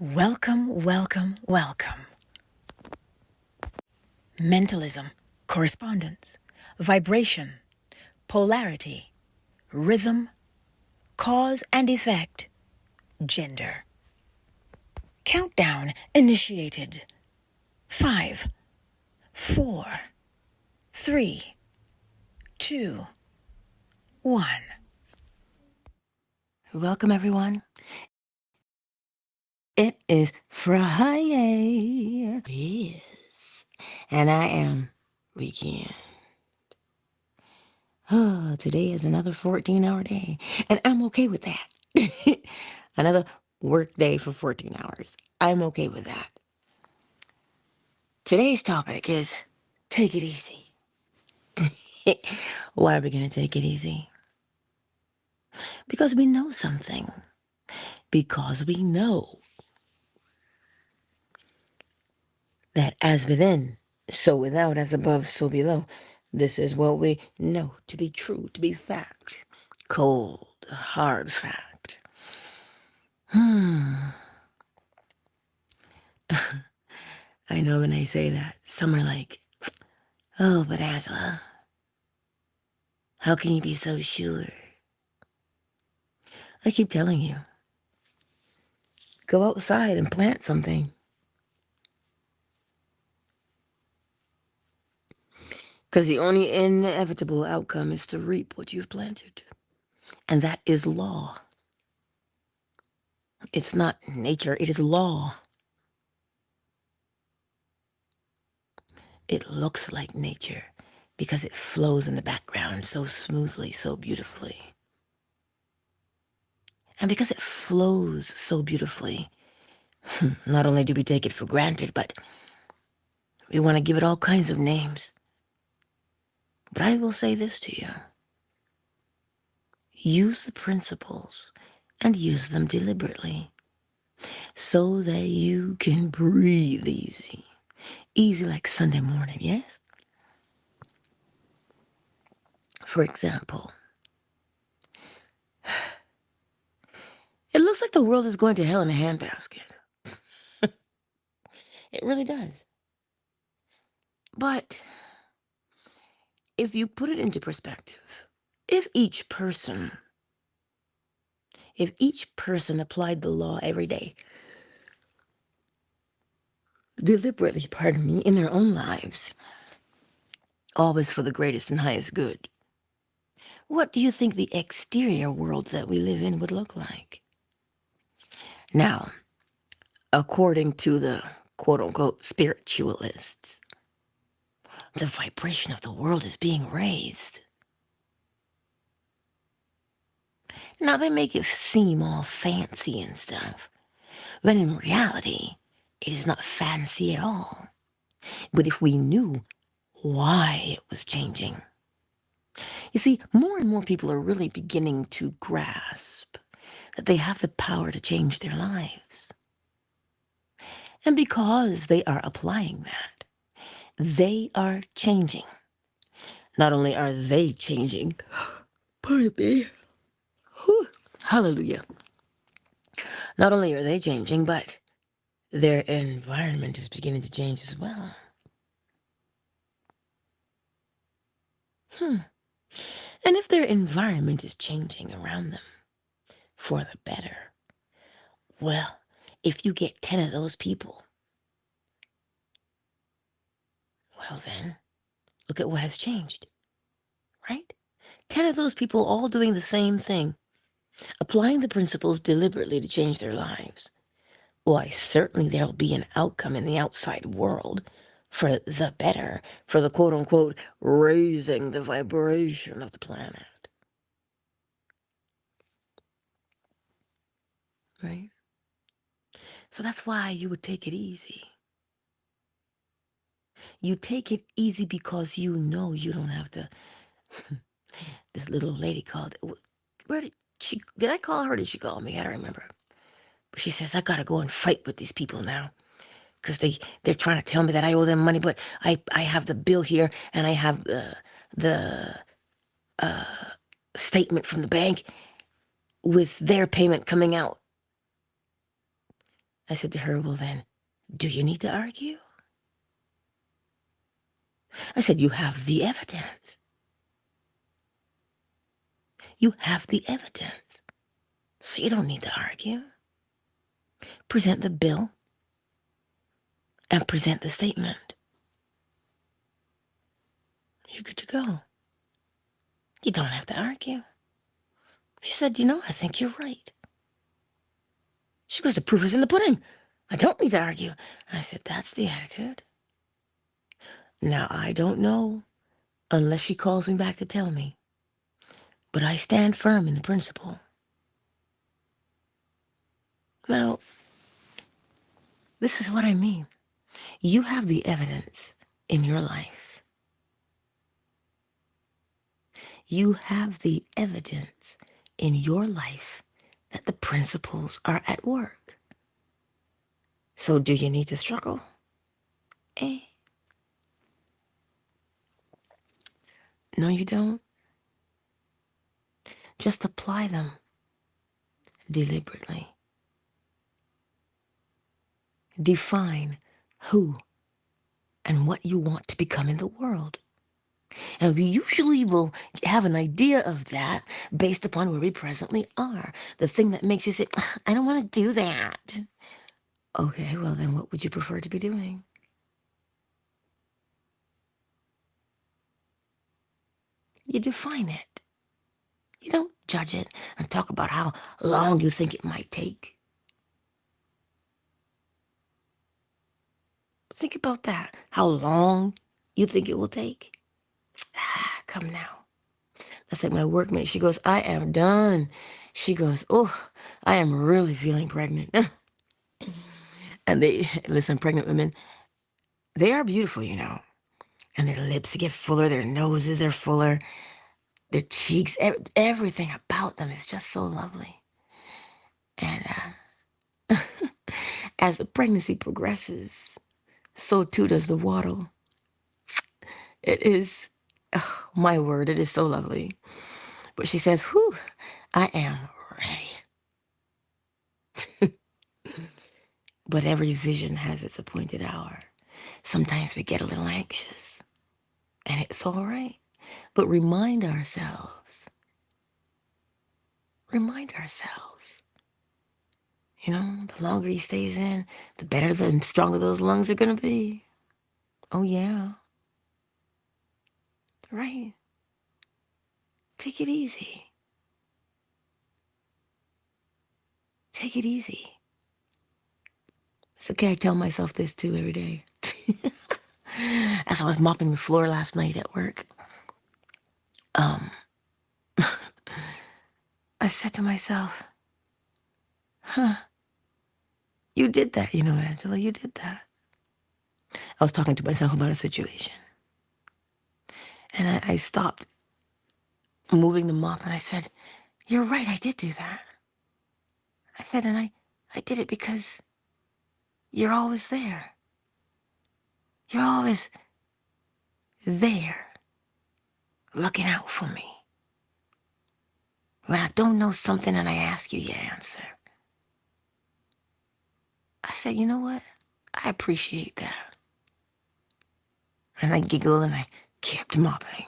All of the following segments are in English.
Welcome, welcome, welcome. Mentalism, correspondence, vibration, polarity, rhythm, cause and effect, gender. Countdown initiated. 5, 4, 3, 2, 1. Welcome, everyone. It is Friday. It is. And I am weekend. Oh, today is another 14-hour day. And I'm okay with that. Another work day for 14 hours. I'm okay with that. Today's topic is take it easy. Why are we going to take it easy? Because we know something. Because we know that as within, so without, as above, so below. This is what we know to be true, to be fact. Cold, hard fact. I know when I say that, some are like, oh, but Angela, how can you be so sure? I keep telling you, go outside and plant something. Because the only inevitable outcome is to reap what you've planted. And that is law. It's not nature, it is law. It looks like nature because it flows in the background so smoothly, so beautifully. And because it flows so beautifully, not only do we take it for granted, but we want to give it all kinds of names. But I will say this to you. Use the principles and use them deliberately so that you can breathe easy. Easy like Sunday morning, yes? For example, it looks like the world is going to hell in a handbasket. It really does. But if you put it into perspective, if each person applied the law every day, deliberately, pardon me, in their own lives, always for the greatest and highest good, what do you think the exterior world that we live in would look like? Now, according to the quote-unquote spiritualists, the vibration of the world is being raised. Now, they make it seem all fancy and stuff, when in reality, it is not fancy at all. But if we knew why it was changing. You see, more and more people are really beginning to grasp that they have the power to change their lives. And because they are applying that, they are changing. Not only are they changing, pardon me, hallelujah. Not only are they changing, but their environment is beginning to change as well. And if their environment is changing around them for the better, well, if you get 10 of those people, well then, look at what has changed, right? 10 of those people all doing the same thing, applying the principles deliberately to change their lives. Why, certainly there'll be an outcome in the outside world for the better, for the quote-unquote raising the vibration of the planet. Right? So that's why you would take it easy. You take it easy because you know you don't have to. This little lady called. Where did I call her or did she call me? I don't remember. But she says, I gotta go and fight with these people now. Because they're trying to tell me that I owe them money, but I have the bill here and I have the statement from the bank with their payment coming out. I said to her, well then, do you need to argue? I said, you have the evidence. You have the evidence. So you don't need to argue. Present the bill and present the statement. You're good to go. You don't have to argue. She said, you know, I think you're right. She goes, the proof is in the pudding. I don't need to argue. I said, that's the attitude. Now, I don't know unless she calls me back to tell me. But I stand firm in the principle. Now, this is what I mean. You have the evidence in your life. You have the evidence in your life that the principles are at work. So do you need to struggle? No, you don't. Just apply them deliberately. Define who and what you want to become in the world. And we usually will have an idea of that based upon where we presently are. The thing that makes you say, I don't want to do that. Okay, well then what would you prefer to be doing? You define it. You don't judge it and talk about how long you think it might take. Think about that. How long you think it will take? Come now. That's like my workmate. She goes, I am done. She goes, oh, I am really feeling pregnant. And listen, pregnant women, they are beautiful, you know. And their lips get fuller, their noses are fuller, their cheeks, everything about them is just so lovely. And as the pregnancy progresses, so too does the waddle. It is, oh, my word, it is so lovely. But she says, whew, I am ready. But every vision has its appointed hour. Sometimes we get a little anxious, and it's all right. But remind ourselves, you know, the longer he stays in, the better and stronger those lungs are going to be. Oh, yeah. Right. Take it easy. Take it easy. It's okay, I tell myself this too every day. As I was mopping the floor last night at work, I said to myself, you did that, you know, Angela, you did that. I was talking to myself about a situation. And I stopped moving the mop and I said, you're right, I did do that. I said, and I did it because you're always there. You're always there, looking out for me. When I don't know something and I ask you, you answer. I said, you know what? I appreciate that. And I giggled and I kept mopping.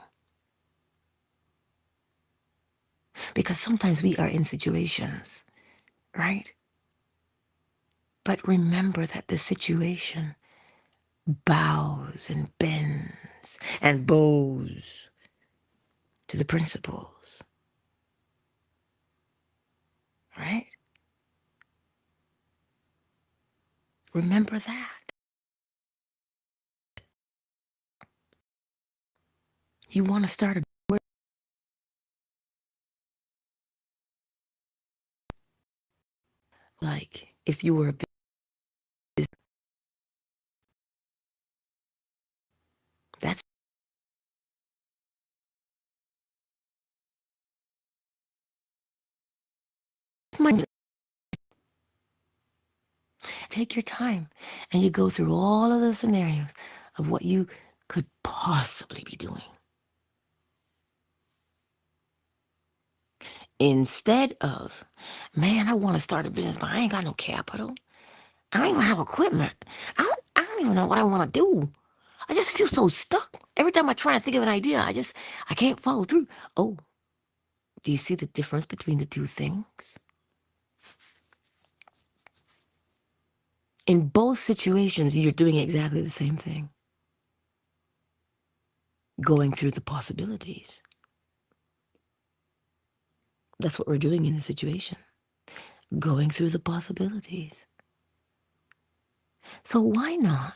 Because sometimes we are in situations, right? But remember that the situation bows and bends and bows to the principles, right? Remember that. You want to start a like if you were a business, that's my take your time and you go through all of the scenarios of what you could possibly be doing. Instead of, man, I want to start a business, but I ain't got no capital. I don't even have equipment. I don't even know what I want to do. I just feel so stuck. Every time I try and think of an idea, I can't follow through. Oh, do you see the difference between the two things? In both situations, you're doing exactly the same thing. Going through the possibilities. That's what we're doing in the situation. Going through the possibilities. So why not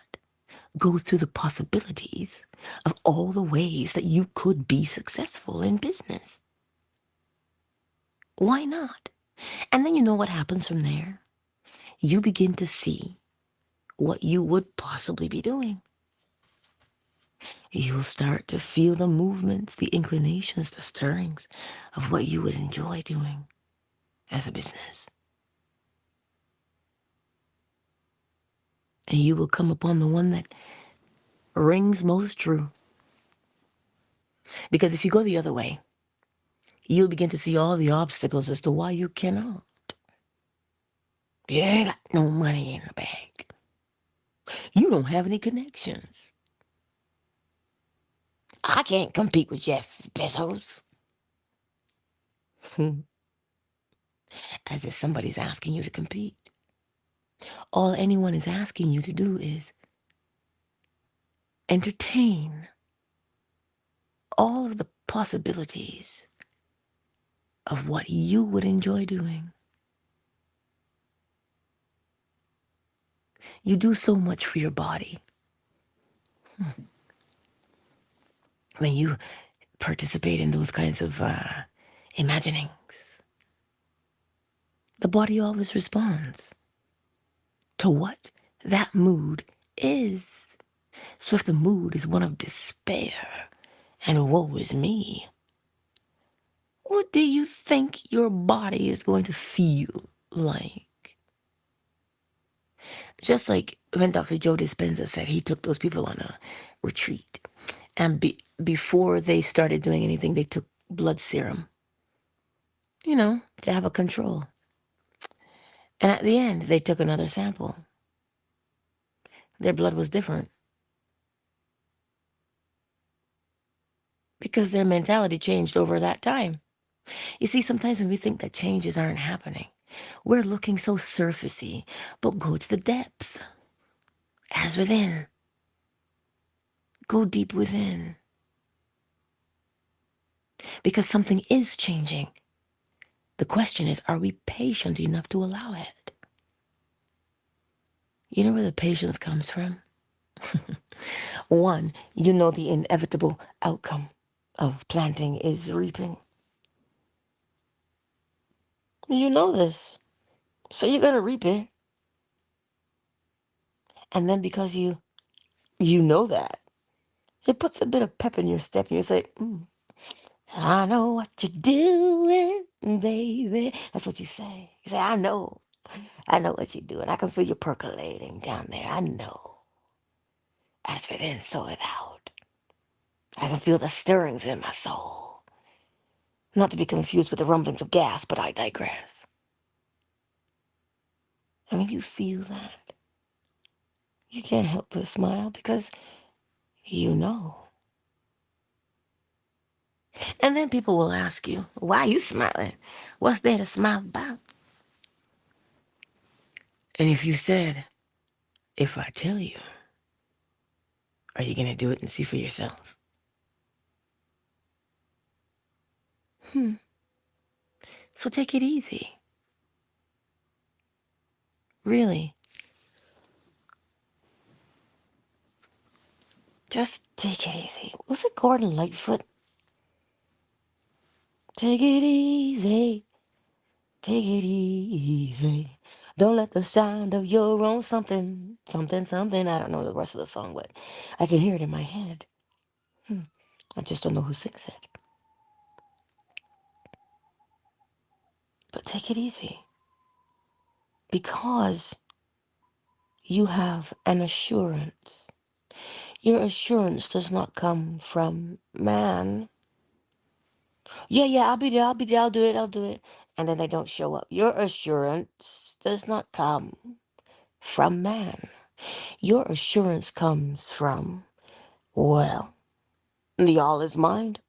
go through the possibilities of all the ways that you could be successful in business? Why not? And then you know what happens from there? You begin to see what you would possibly be doing. You'll start to feel the movements, the inclinations, the stirrings of what you would enjoy doing as a business. And you will come upon the one that rings most true. Because if you go the other way, you'll begin to see all the obstacles as to why you cannot. You ain't got no money in the bank. You don't have any connections. I can't compete with Jeff Bezos. As if somebody's asking you to compete. All anyone is asking you to do is entertain all of the possibilities of what you would enjoy doing. You do so much for your body. When you participate in those kinds of imaginings, the body always responds to what that mood is. So if the mood is one of despair and woe is me, what do you think your body is going to feel like? Just like when Dr. Joe Dispenza said he took those people on a retreat. And before they started doing anything, they took blood serum, to have a control. And at the end, they took another sample. Their blood was different. Because their mentality changed over that time. You see, sometimes when we think that changes aren't happening, we're looking so surfacey, but go to the depth. As within. Go deep within. Because something is changing. The question is, are we patient enough to allow it? You know where the patience comes from? One, you know the inevitable outcome of planting is reaping. You know this. So you're going to reap it. And then because you know that, it puts a bit of pep in your step and you say, I know what you're doing, baby. That's what you say. You say, I know what you're doing. I can feel you percolating down there. I know. As within, so without. I can feel the stirrings in my soul. Not to be confused with the rumblings of gas, but I digress. And when you feel that, you can't help but smile because you know. And then people will ask you, why are you smiling? What's there to smile about? And if you said, if I tell you, are you going to do it and see for yourself? So take it easy. Really. Just take it easy. Was it Gordon Lightfoot? Take it easy. Take it easy. Don't let the sound of your own something, something, something. I don't know the rest of the song, but I can hear it in my head. I just don't know who sings it. But take it easy. Because you have an assurance. Your assurance does not come from man. Yeah, I'll be there, I'll do it. And then they don't show up. Your assurance does not come from man. Your assurance comes from, well, the all is mind.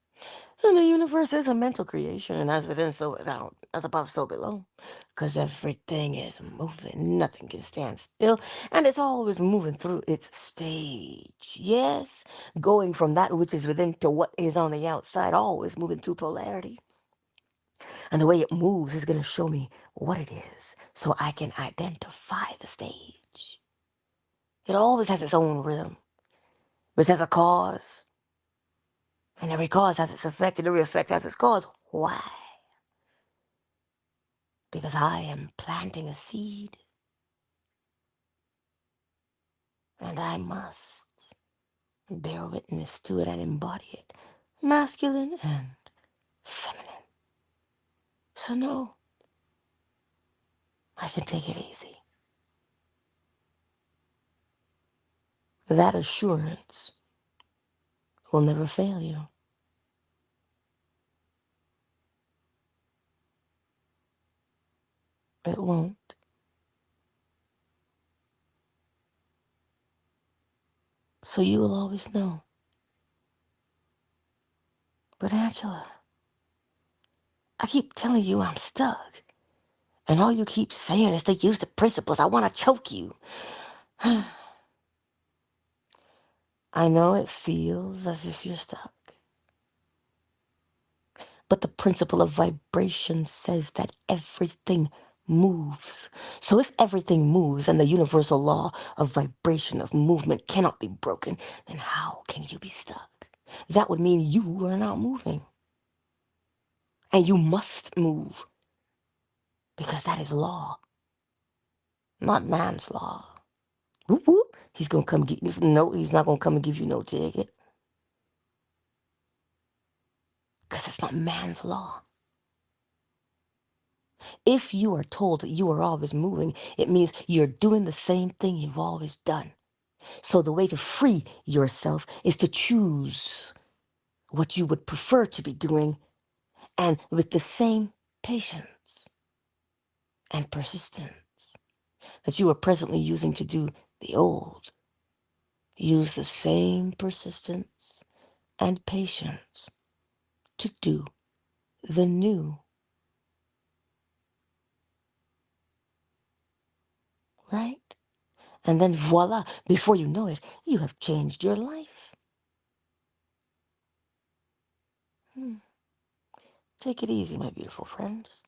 And the universe is a mental creation, and as within, so without, as above, so below. Because everything is moving, nothing can stand still, and it's always moving through its stage. Yes, going from that which is within to what is on the outside, always moving through polarity. And the way it moves is going to show me what it is, so I can identify the stage. It always has its own rhythm, which has a cause, and every cause has its effect, and every effect has its cause. Why? Because I am planting a seed, and I must bear witness to it and embody it, masculine and feminine. So no, I can take it easy. That assurance will never fail you. It won't. So you will always know. But Angela, I keep telling you I'm stuck. And all you keep saying is to use the principles. I want to choke you. I know it feels as if you're stuck. But the principle of vibration says that everything moves. So if everything moves and the universal law of vibration, of movement cannot be broken, then how can you be stuck? That would mean you are not moving. And you must move because that is law, not man's law. Whoop, whoop. He's going to come get you. No, he's not going to come and give you no ticket because it's not man's law. If you are told that you are always moving, it means you're doing the same thing you've always done. So the way to free yourself is to choose what you would prefer to be doing, and with the same patience and persistence that you are presently using to do the old, use the same persistence and patience to do the new, right? And then voila, before you know it, you have changed your life. Hmm. Take it easy, my beautiful friends.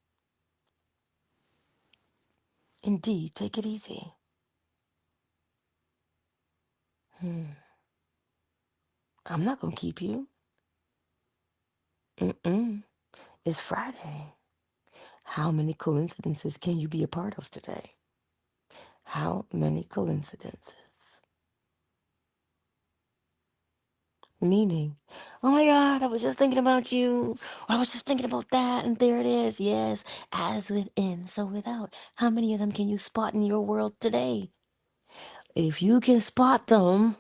Indeed, take it easy. Hmm. I'm not going to keep you. Mm-mm. It's Friday. How many coincidences can you be a part of today? How many coincidences? Meaning, oh my God, I was just thinking about you. Or I was just thinking about that, and there it is. Yes, as within, so without. How many of them can you spot in your world today? If you can spot them,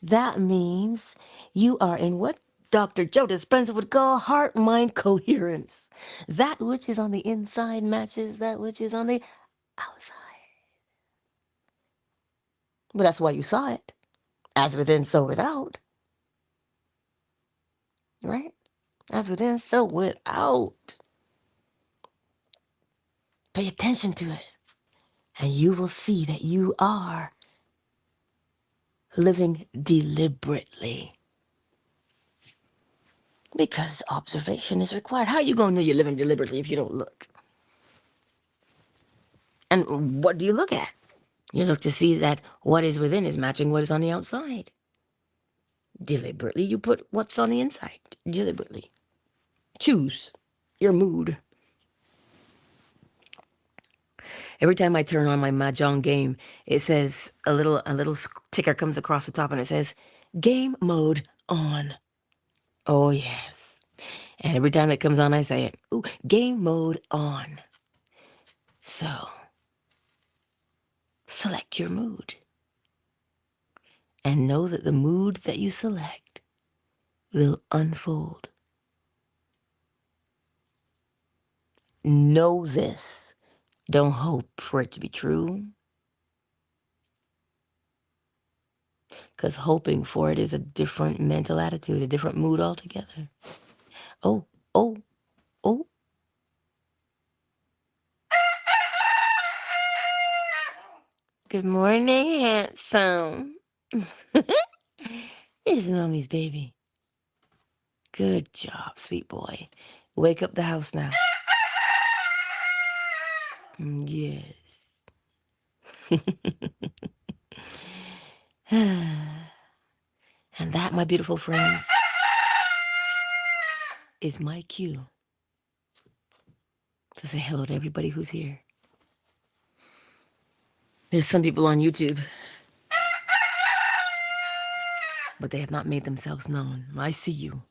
that means you are in what Dr. Joe Dispenza would call heart-mind coherence. That which is on the inside matches that which is on the outside. But that's why you saw it. As within, so without. Right? As within, so without. Pay attention to it. And you will see that you are living deliberately. Because observation is required. How are you going to know you're living deliberately if you don't look? And what do you look at? You look to see that what is within is matching what is on the outside. Deliberately, you put what's on the inside. Deliberately. Choose your mood. Every time I turn on my Mahjong game, it says a little ticker comes across the top and it says game mode on. Oh yes. And every time it comes on, I say it. Ooh, game mode on. So select your mood and know that the mood that you select will unfold. Know this. Don't hope for it to be true. Because hoping for it is a different mental attitude, a different mood altogether. Oh, oh, oh. Good morning, handsome. This is Mommy's baby. Good job, sweet boy. Wake up the house now. Yes. And that, my beautiful friends, is my cue to say hello to everybody who's here. There's some people on YouTube, but they have not made themselves known. I see you.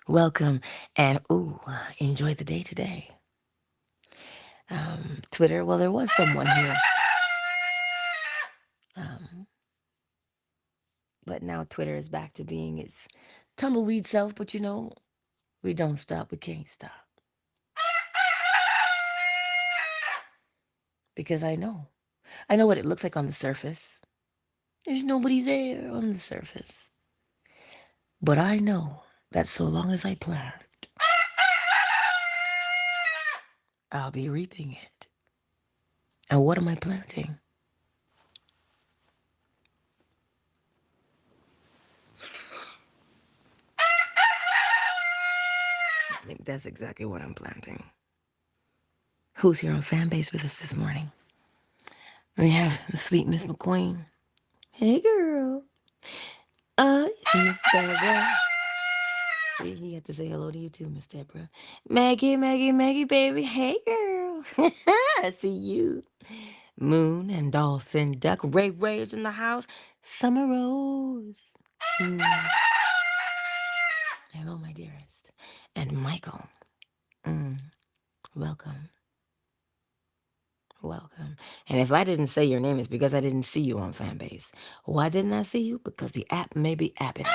Welcome, and ooh, enjoy the day today. Twitter, well, there was someone here. But now Twitter is back to being its tumbleweed self, but you know, we don't stop, we can't stop. Because I know what it looks like on the surface. There's nobody there on the surface. But I know that so long as I plant, I'll be reaping it. And what am I planting? I think that's exactly what I'm planting. Who's here on Fanbase with us this morning? We have the sweet Miss McQueen. Hey, girl. Miss Deborah. See, he had to say hello to you too, Miss Deborah. Maggie, baby. Hey, girl. I see you. Moon and Dolphin Duck. Ray is in the house. Summer Rose. Hello, my dearest. And Michael. Welcome. Welcome. And if I didn't say your name, it's because I didn't see you on Fanbase. Why didn't I see you? Because the app may be apping.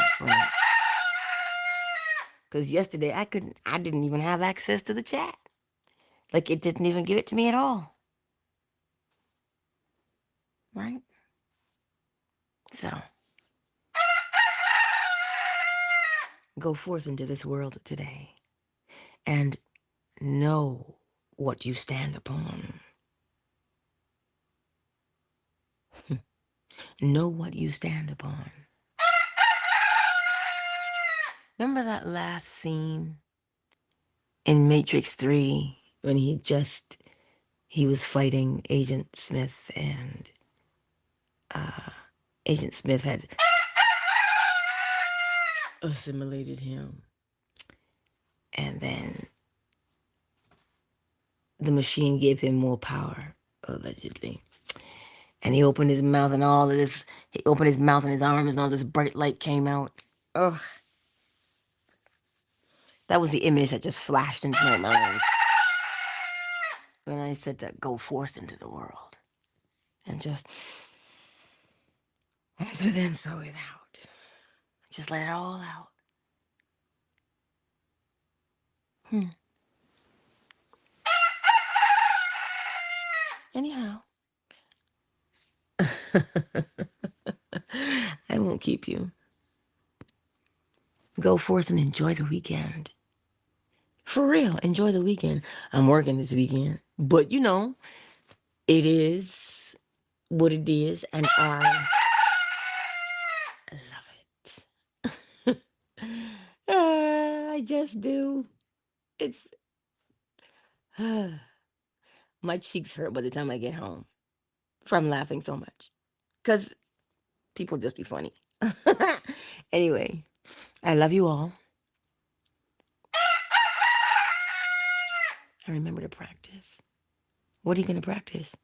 Because yesterday I didn't even have access to the chat. Like, it didn't even give it to me at all. Right? So, go forth into this world today and know what you stand upon. Know what you stand upon. Remember that last scene in Matrix 3 when he was fighting Agent Smith, and Agent Smith had assimilated him, and then the machine gave him more power, allegedly. And he opened his mouth and he opened his mouth and his arms and all this bright light came out. Ugh. That was the image that just flashed into my mind when I said to go forth into the world. And just, as within, so without. Just let it all out. Anyhow. I won't keep you. Go forth and enjoy the weekend. For real, enjoy the weekend. I'm working this weekend. But you know, it is what it is, and I love it. I just do. It's my cheeks hurt by the time I get home from laughing so much, because people just be funny. Anyway, I love you all. And remember to practice. What are you going to practice?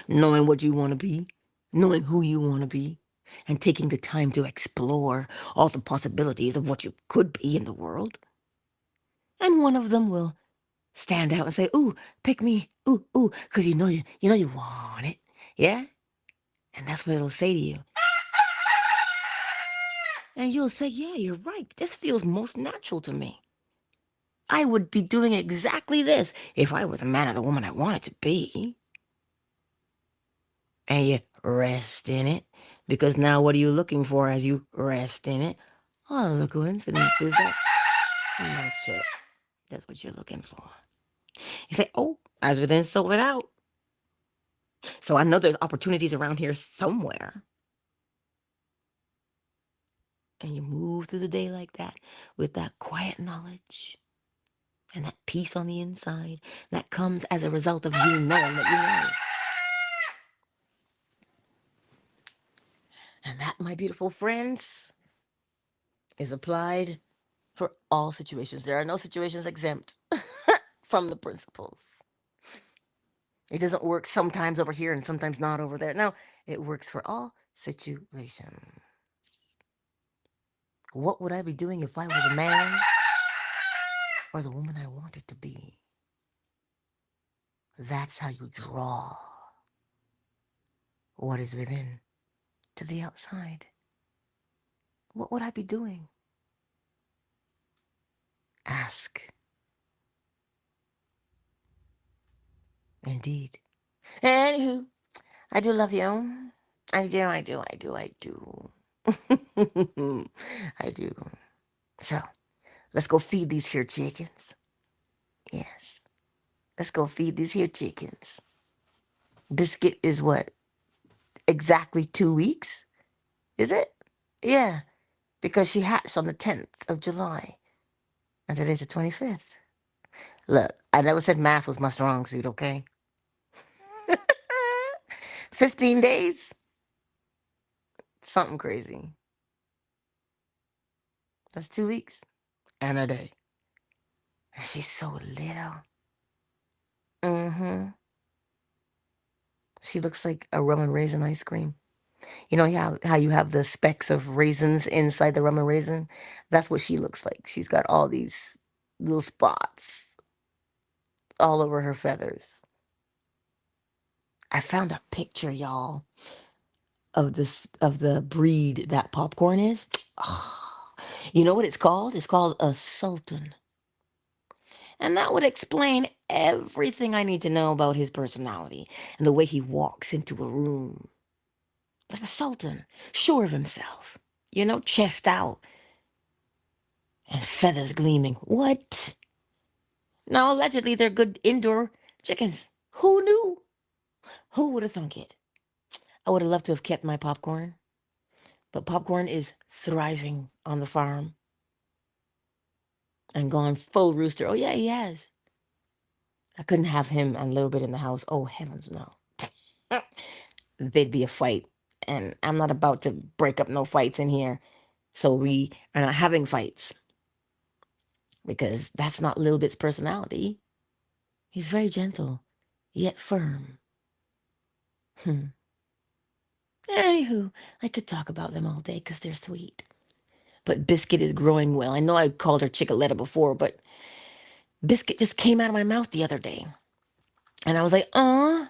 Knowing what you want to be, knowing who you want to be, and taking the time to explore all the possibilities of what you could be in the world. And one of them will stand out and say, ooh, pick me, ooh, because you know you want it, yeah? And that's what it'll say to you. And you'll say, yeah, you're right. This feels most natural to me. I would be doing exactly this if I were the man or the woman I wanted to be. And you rest in it. Because now what are you looking for as you rest in it? All of the coincidences that match it. That's what you're looking for. You say, oh, as within, so without. So I know there's opportunities around here somewhere. And you move through the day like that with that quiet knowledge and that peace on the inside that comes as a result of you knowing that you know. And that, my beautiful friends, is applied for all situations. There are no situations exempt from the principles. It doesn't work sometimes over here and sometimes not over there. No, it works for all situations. What would I be doing if I were the man or the woman I wanted to be? That's how you draw what is within to the outside. What would I be doing? Ask. Indeed. Anywho, I do love you. I do. I do. I do. So, let's go feed these here chickens. Yes. Let's go feed these here chickens. Biscuit is what? Exactly 2 weeks? Is it? Yeah. Because she hatched on the 10th of July. And today's the 25th. Look, I never said math was my strong suit, okay? 15 days? Something crazy. That's 2 weeks and a day. And she's so little. Mm-hmm. She looks like a rum and raisin ice cream. You know how you have the specks of raisins inside the rum and raisin? That's what she looks like. She's got all these little spots all over her feathers. I found a picture, y'all, of the breed that popcorn is. You know what it's called? It's called a sultan. And that would explain everything I need to know about his personality and the way he walks into a room. Like a sultan, sure of himself, chest out and feathers gleaming. What? Now, allegedly, they're good indoor chickens. Who knew? Who would have thunk it? I would have loved to have kept my popcorn, but popcorn is thriving on the farm and gone full rooster. Oh, yeah, he has. I couldn't have him and a little bit in the house. Oh, heavens, no. There'd be a fight, and I'm not about to break up no fights in here. So we are not having fights because that's not Lil Bit's personality. He's very gentle, yet firm. Anywho, I could talk about them all day because they're sweet. But Biscuit is growing well. I know I called her Chickaletta before, but Biscuit just came out of my mouth the other day. And I was like, "Aw,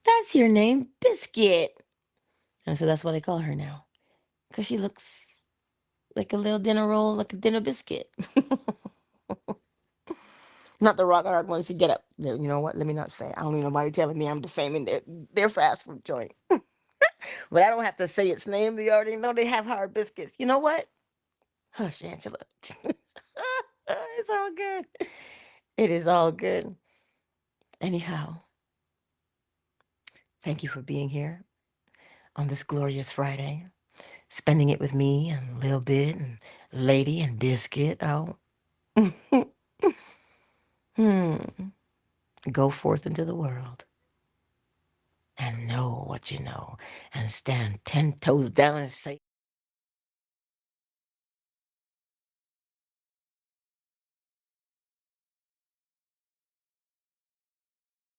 that's your name, Biscuit." And so that's what I call her now. Because she looks like a little dinner roll, like a dinner biscuit. Not the rock hard ones to get up. You know what? Let me not say. I don't need nobody telling me I'm defaming their fast food joint. But I don't have to say its name. They already know they have hard biscuits. You know what? Hush, Angela. It's all good. It is all good. Anyhow, thank you for being here on this glorious Friday, spending it with me and Lil Bit and Lady and Biscuit. Oh. Go forth into the world and know what you know and stand 10 toes down and say,